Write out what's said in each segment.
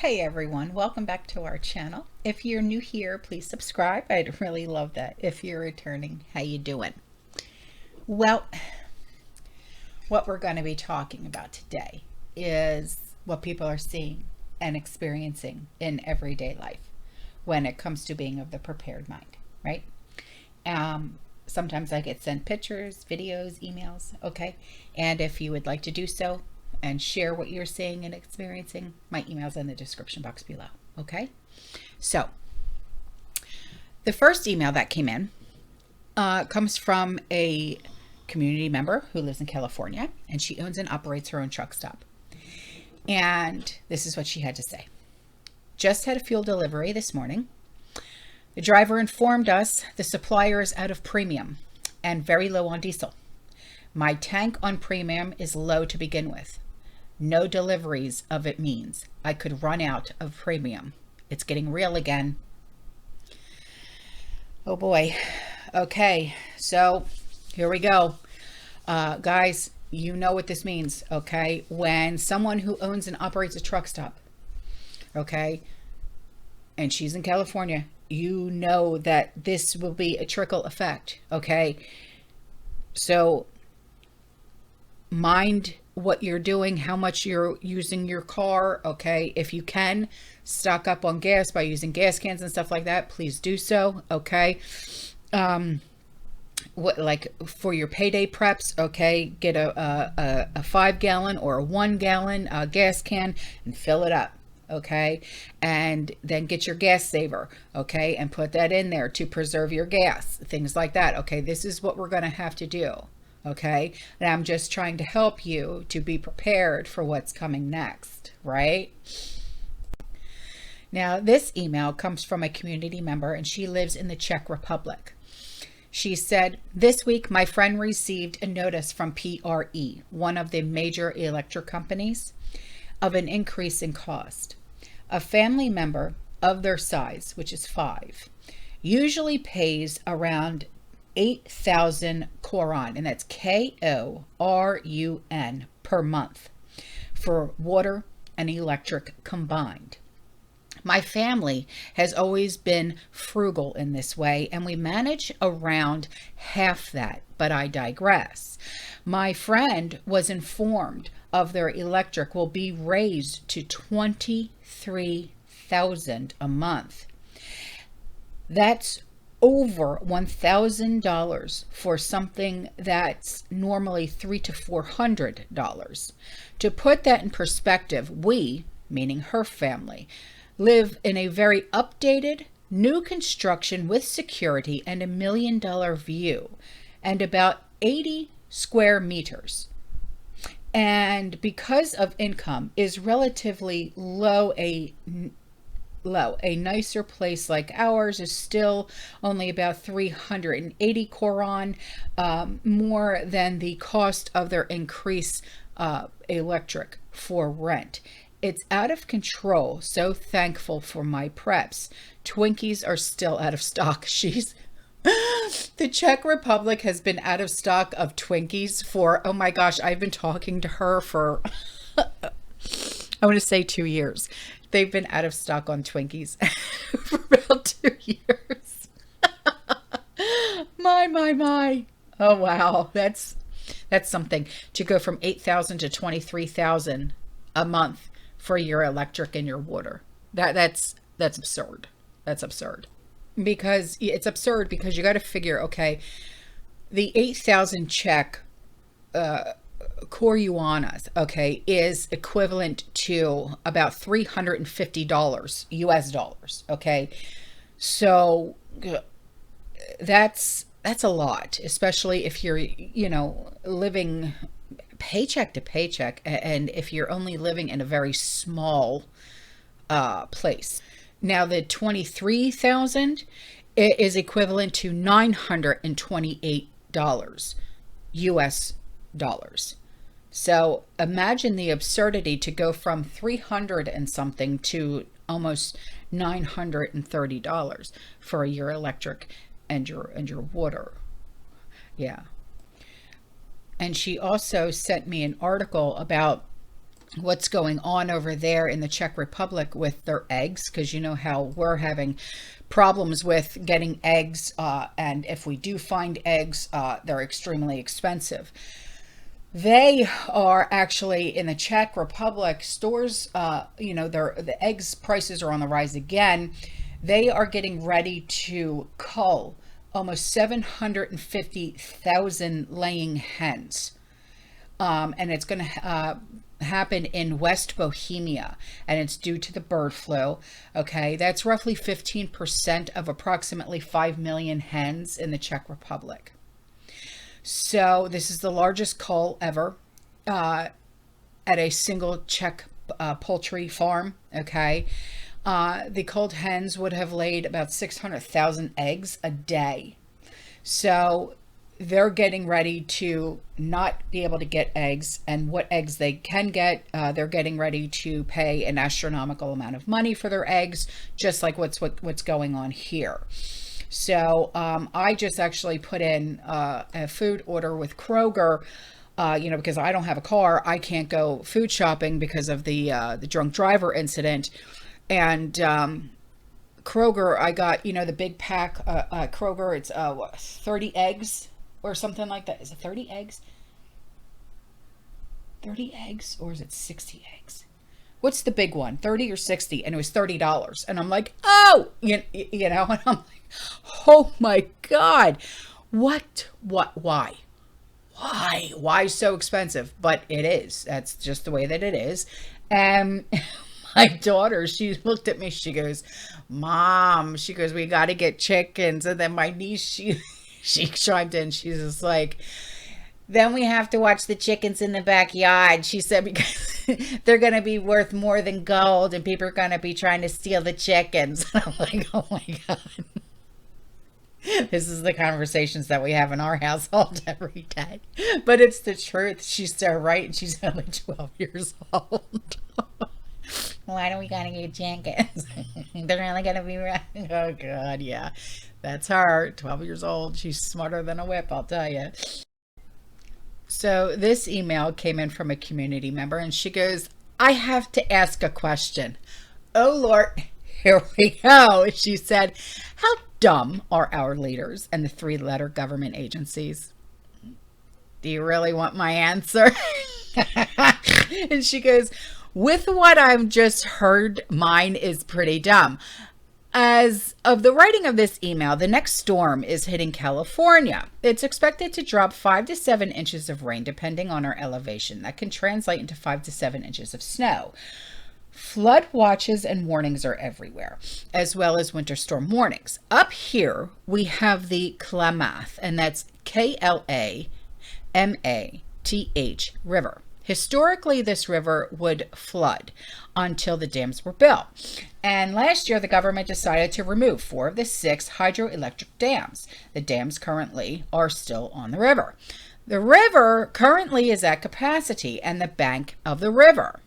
Hey everyone, welcome back to our channel. If you're new here, please subscribe. I'd really love that. If you're returning, how you doing? Well, what we're going to be talking about today is what people are seeing and experiencing in everyday life when it comes to being of the prepared mind, right? Sometimes I get sent pictures, videos, emails, okay? And if you would like to do so and share what you're seeing and experiencing, my email's in the description box below, okay? So, the first email that came in comes from a community member who lives in California, and she owns and operates her own truck stop. And this is what she had to say. Just had a fuel delivery this morning. The driver informed us the supplier is out of premium and very low on diesel. My tank on premium is low to begin with. No deliveries of it means I could run out of premium. It's getting real again. Oh boy. Okay, so here we go. Guys, you know what this means, okay? When someone who owns and operates a truck stop, okay, and she's in California, you know that this will be a trickle effect, okay? So mind what you're doing, how much you're using your car, okay? If you can stock up on gas by using gas cans and stuff like that, please do so, okay? What, like for your payday preps, okay, get a 5-gallon or a 1-gallon gas can and fill it up, okay? And then get your gas saver, okay, and put that in there to preserve your gas, things like that, okay? This is what we're going to have to do, okay? And I'm just trying to help you to be prepared for what's coming next, right? Now, this email comes from a community member, and she lives in the Czech Republic. She said, this week my friend received a notice from PRE, one of the major electric companies, of an increase in cost. A family member of their size, which is 5, usually pays around 8,000 koron, and that's KORUN, per month for water and electric combined. My family has always been frugal in this way, and we manage around half that, but I digress. My friend was informed of their electric will be raised to 23,000 a month. That's over $1,000 for something that's normally $300 to $400. To put that in perspective, we, meaning her family, live in a very updated, new construction with security and $1 million view and about 80 square meters. And because of income is relatively low, a nicer place like ours is still only about 380 koron, more than the cost of their increased electric for rent. It's out of control. So thankful for my preps. Twinkies are still out of stock. The Czech Republic has been out of stock of Twinkies for, oh my gosh, I've been talking to her for, I want to say 2 years. They've been out of stock on Twinkies for about 2 years. My. Oh wow. That's something to go from 8,000 to 23,000 a month for your electric and your water. That's absurd. That's absurd. Because it's absurd because you got to figure, okay, the 8,000 Czech korunas, okay, is equivalent to about $350 US dollars, okay? So that's a lot, especially if you're, living paycheck to paycheck, and if you're only living in a very small place. Now the 23,000 is equivalent to $928 US dollars. So imagine the absurdity to go from 300 and something to almost $930 for your electric and your water. Yeah. And she also sent me an article about what's going on over there in the Czech Republic with their eggs, because you know how we're having problems with getting eggs, and if we do find eggs, they're extremely expensive. They are actually in the Czech Republic stores, you know, the eggs prices are on the rise again. They are getting ready to cull almost 750,000 laying hens. And it's going to happen in West Bohemia, and it's due to the bird flu. Okay, that's roughly 15% of approximately 5 million hens in the Czech Republic. So this is the largest cull ever at a single Czech poultry farm. Okay, the culled hens would have laid about 600,000 eggs a day. So they're getting ready to not be able to get eggs, and what eggs they can get, they're getting ready to pay an astronomical amount of money for their eggs, just like what's going on here. So I just actually put in a food order with Kroger, you know, because I don't have a car, I can't go food shopping because of the drunk driver incident. And Kroger, I got, you know, the big pack, Kroger, it's 30 eggs or something like that. Is it 30 eggs? 30 eggs, or is it 60 eggs? What's the big one, 30 or 60? And it was $30. And I'm like, oh, you know, and I'm like, oh my God, why so expensive? But it is, that's just the way that it is. And my daughter, she looked at me, she goes, Mom, she goes, we got to get chickens. And then my niece, she chimed in, she's just like, then we have to watch the chickens in the backyard. She said, because they're going to be worth more than gold and people are going to be trying to steal the chickens. And I'm like, oh my God. This is the conversations that we have in our household every day. But it's the truth. She's so right. And she's only 12 years old. Why do we got to get chickens? They're only going to be right. Oh God, yeah. That's her, 12 years old. She's smarter than a whip, I'll tell you. So this email came in from a community member, and she goes, I have to ask a question. Oh Lord, here we go. She said, how dumb are our leaders and the three-letter government agencies? Do you really want my answer? And she goes, with what I've just heard, mine is pretty dumb. As of the writing of this email, the next storm is hitting California. It's expected to drop 5 to 7 inches of rain, depending on our elevation. That can translate into 5 to 7 inches of snow. Flood watches and warnings are everywhere, as well as winter storm warnings. Up here, we have the Klamath, and that's Klamath River. Historically, this river would flood until the dams were built. And last year, the government decided to remove 4 of the 6 hydroelectric dams. The dams currently are still on the river. The river currently is at capacity, and the bank of the river.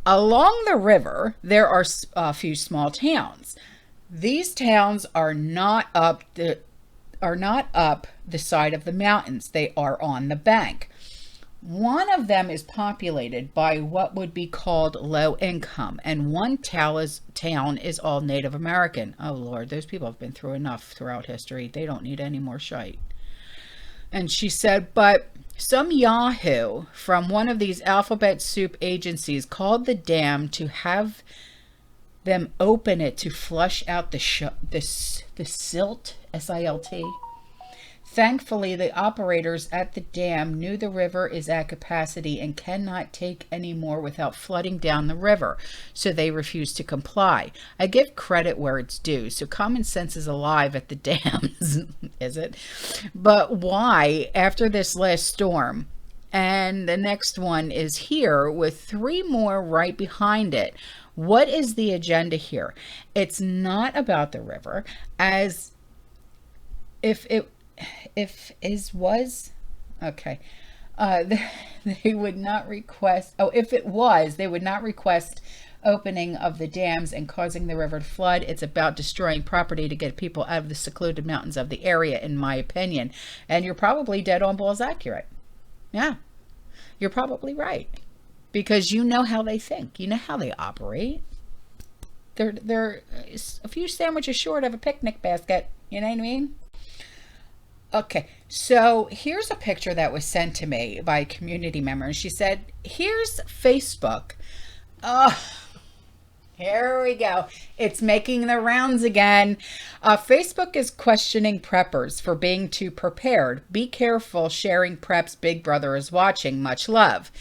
Along the river, there are a few small towns. These towns are not up the side of the mountains. They are on the bank. One of them is populated by what would be called low income, and one town is all Native American. Oh Lord, those people have been through enough throughout history. They don't need any more shite. And she said, but some yahoo from one of these alphabet soup agencies called the dam to have them open it to flush out the silt, S-I-L-T. Thankfully, the operators at the dam knew the river is at capacity and cannot take any more without flooding down the river, so they refused to comply. I give credit where it's due, so common sense is alive at the dams, is it? But why, after this last storm, and the next one is here with 3 more right behind it, what is the agenda here? It's not about the river, as if it was okay, they would not request, if it was, they would not request opening of the dams and causing the river to flood. It's about destroying property to get people out of the secluded mountains of the area, in my opinion. And you're probably dead on balls accurate. Yeah, you're probably right. because you know how they think, you know how they operate. They're a few sandwiches short of a picnic basket. You know what I mean? Okay, so here's a picture that was sent to me by a community member. And she said, here's Facebook. Oh, here we go. It's making the rounds again. Facebook is questioning preppers for being too prepared. Be careful sharing preps. Big Brother is watching. Much love.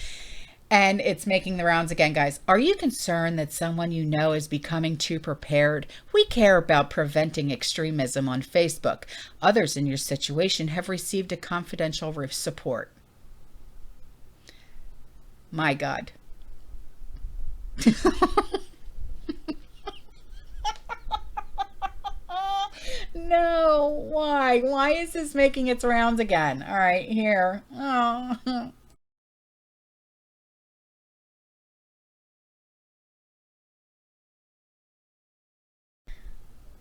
And it's making the rounds again, guys. Are you concerned that someone you know is becoming too prepared? We care about preventing extremism on Facebook. Others in your situation have received a confidential support. My God. No, why? Why is this making its rounds again? All right, here. Oh.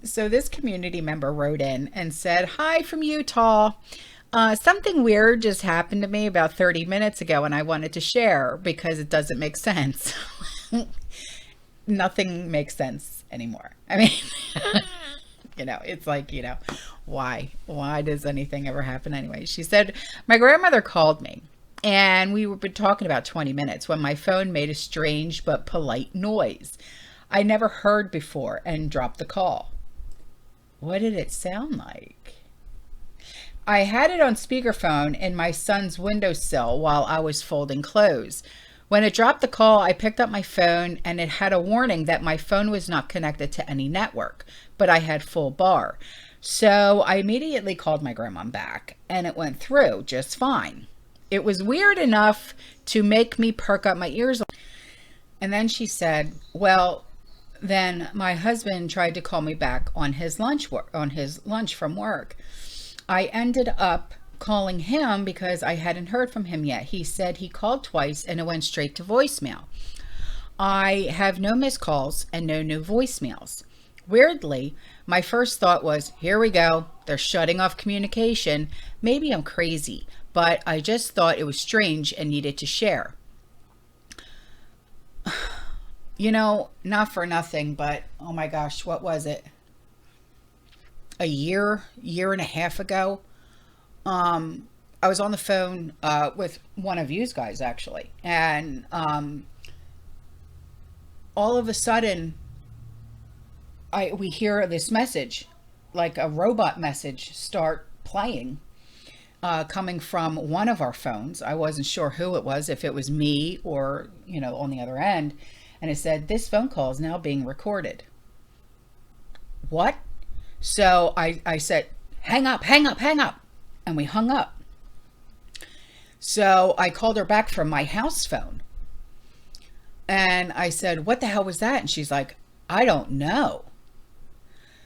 So this community member wrote in and said, hi from Utah. Something weird just happened to me about 30 minutes ago and I wanted to share because it doesn't make sense. Nothing makes sense anymore. I mean, it's like, why does anything ever happen anyway? She said, my grandmother called me and we were talking about 20 minutes when my phone made a strange but polite noise I never heard before and dropped the call. What did it sound like? I had it on speakerphone in my son's windowsill while I was folding clothes. When it dropped the call, I picked up my phone and it had a warning that my phone was not connected to any network, but I had full bar. So I immediately called my grandma back and it went through just fine. It was weird enough to make me perk up my ears. And then she said, well, then my husband tried to call me back on his lunch from work. I ended up calling him because I hadn't heard from him yet. He said he called twice and it went straight to voicemail. I have no missed calls and no new voicemails. Weirdly, my first thought was, here we go. They're shutting off communication. Maybe I'm crazy, but I just thought it was strange and needed to share. Not for nothing, but oh my gosh, what was it? A year and a half ago, I was on the phone with one of you guys actually, and all of a sudden, we hear this message, like a robot message, start playing, coming from one of our phones. I wasn't sure who it was, if it was me or on the other end. And it said, this phone call is now being recorded. What? So I said, hang up. And we hung up. So I called her back from my house phone. And I said, what the hell was that? And she's like, I don't know.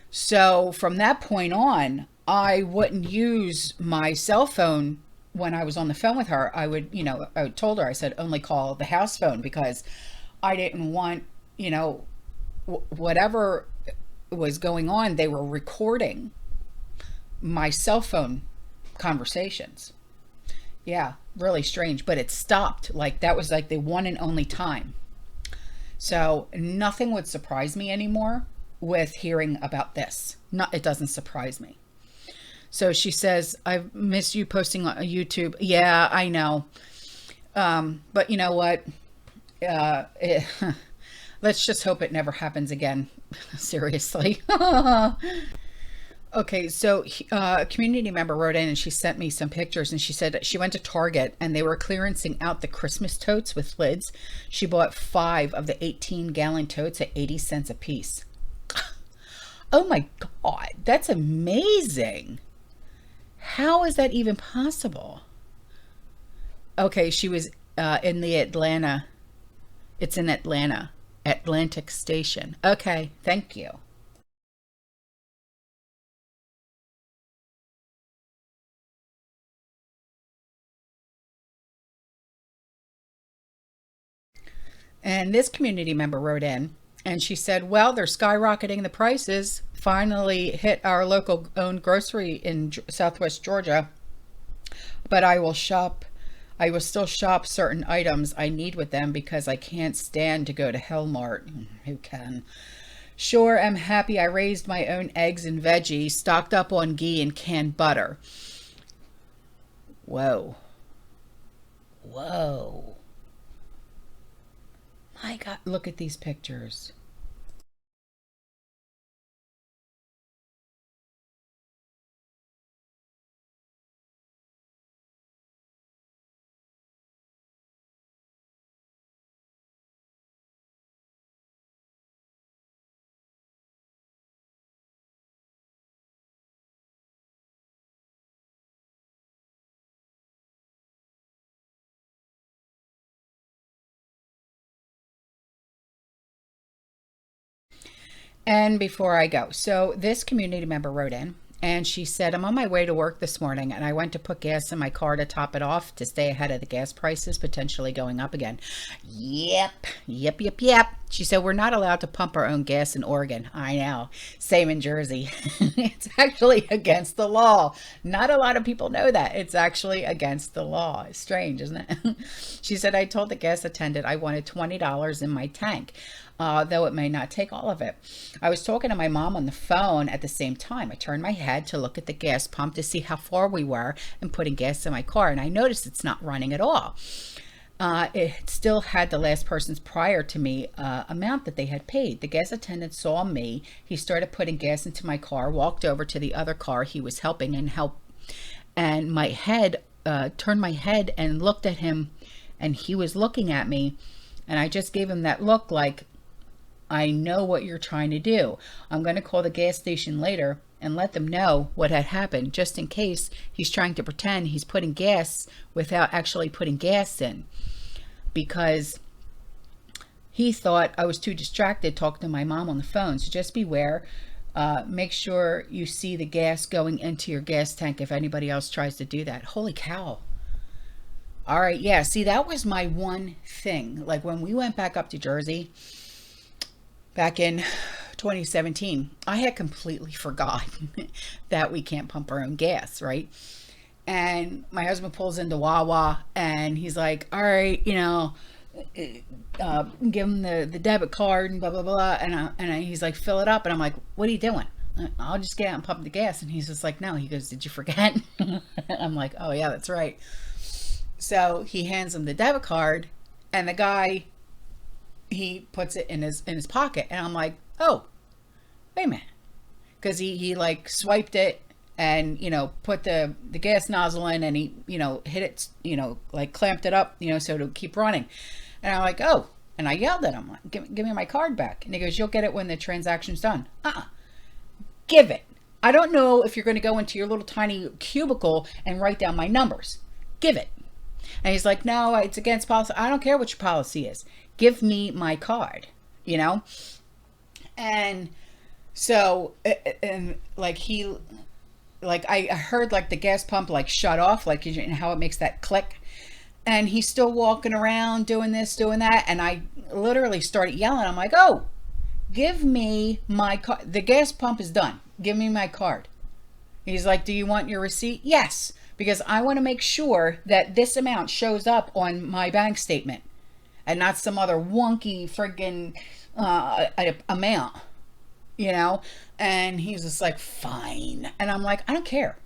So from that point on, I wouldn't use my cell phone when I was on the phone with her. I told her, I said, only call the house phone because I didn't want, whatever was going on, they were recording my cell phone conversations. Yeah, really strange, but it stopped. Like that was like the one and only time. So nothing would surprise me anymore with hearing about this. It doesn't surprise me. So she says, I miss you posting on YouTube. Yeah, I know. But you know what? Let's just hope it never happens again. Seriously. Okay, so a community member wrote in and she sent me some pictures and she said that she went to Target and they were clearancing out the Christmas totes with lids. She bought 5 of the 18-gallon totes at 80 cents a piece. Oh my God, that's amazing. How is that even possible? Okay, she was in the Atlanta. It's in Atlanta, Atlantic Station. Okay, thank you. And this community member wrote in and she said, well, they're skyrocketing the prices. Finally hit our local owned grocery in Southwest Georgia, but I will shop I will still shop certain items I need with them because I can't stand to go to Hellmart. Who can? Sure, I'm happy I raised my own eggs and veggies, stocked up on ghee and canned butter. Whoa. Whoa. My God, look at these pictures. And before I go, so this community member wrote in and she said, I'm on my way to work this morning and I went to put gas in my car to top it off to stay ahead of the gas prices potentially going up again. Yep. She said, we're not allowed to pump our own gas in Oregon. I know. Same in Jersey. It's actually against the law. Not a lot of people know that. It's actually against the law. It's strange, isn't it? She said, I told the gas attendant I wanted $20 in my tank. Though it may not take all of it. I was talking to my mom on the phone at the same time. I turned my head to look at the gas pump to see how far we were and putting gas in my car, and I noticed it's not running at all. It still had the last person's prior to me amount that they had paid. The gas attendant saw me. He started putting gas into my car, walked over to the other car he was helping and my head turned my head and looked at him, and he was looking at me, and I just gave him that look like, I know what you're trying to do. I'm going to call the gas station later and let them know what had happened, just in case he's trying to pretend he's putting gas without actually putting gas in, because he thought I was too distracted talking to my mom on the phone. So just beware. Make sure you see the gas going into your gas tank if anybody else tries to do that. Holy cow. All right. Yeah. See, that was my one thing. Like when we went back up to Jersey, back in 2017, I had completely forgotten that we can't pump our own gas, right? And my husband pulls into Wawa and he's like, all right, give him the debit card and blah, blah, blah. And he's like, fill it up. And I'm like, what are you doing? I'll just get out and pump the gas. And he's just like, no. He goes, did you forget? I'm like, oh yeah, that's right. So he hands him the debit card and the guy, he puts it in his pocket, and I'm like, oh, wait a minute, because he like swiped it and put the gas nozzle in, and he hit it, like clamped it up, so to keep running. And I'm like, oh, and I yelled at him, like, give me my card back. And he goes, you'll get it when the transaction's done. Give it. I don't know if you're going to go into your little tiny cubicle and write down my numbers. Give it. And he's like, no, it's against policy. I don't care what your policy is. Give me my card, And so, and like I heard like the gas pump like shut off, like how it makes that click. And he's still walking around doing this, doing that. And I literally started yelling. I'm like, oh, give me my card. The gas pump is done. Give me my card. He's like, do you want your receipt? Yes, because I want to make sure that this amount shows up on my bank statement and not some other wonky friggin' amount, And he's just like, fine. And I'm like, I don't care.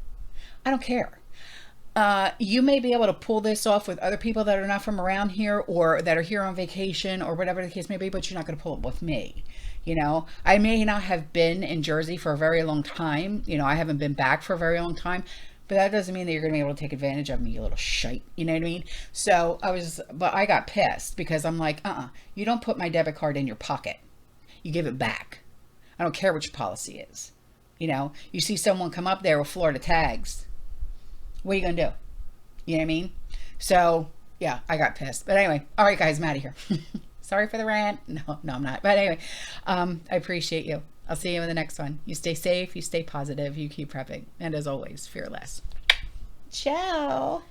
You may be able to pull this off with other people that are not from around here or that are here on vacation or whatever the case may be, but you're not going to pull it with me. I may not have been in Jersey for a very long time. I haven't been back for a very long time, but that doesn't mean that you're going to be able to take advantage of me, you little shite. You know what I mean? So but I got pissed because I'm like, you don't put my debit card in your pocket. You give it back. I don't care what your policy is. You see someone come up there with Florida tags. What are you going to do? You know what I mean? So yeah, I got pissed. But anyway, all right, guys, I'm out of here. Sorry for the rant. No, I'm not. But anyway, I appreciate you. I'll see you in the next one. You stay safe, you stay positive, you keep prepping. And as always, fearless. Ciao.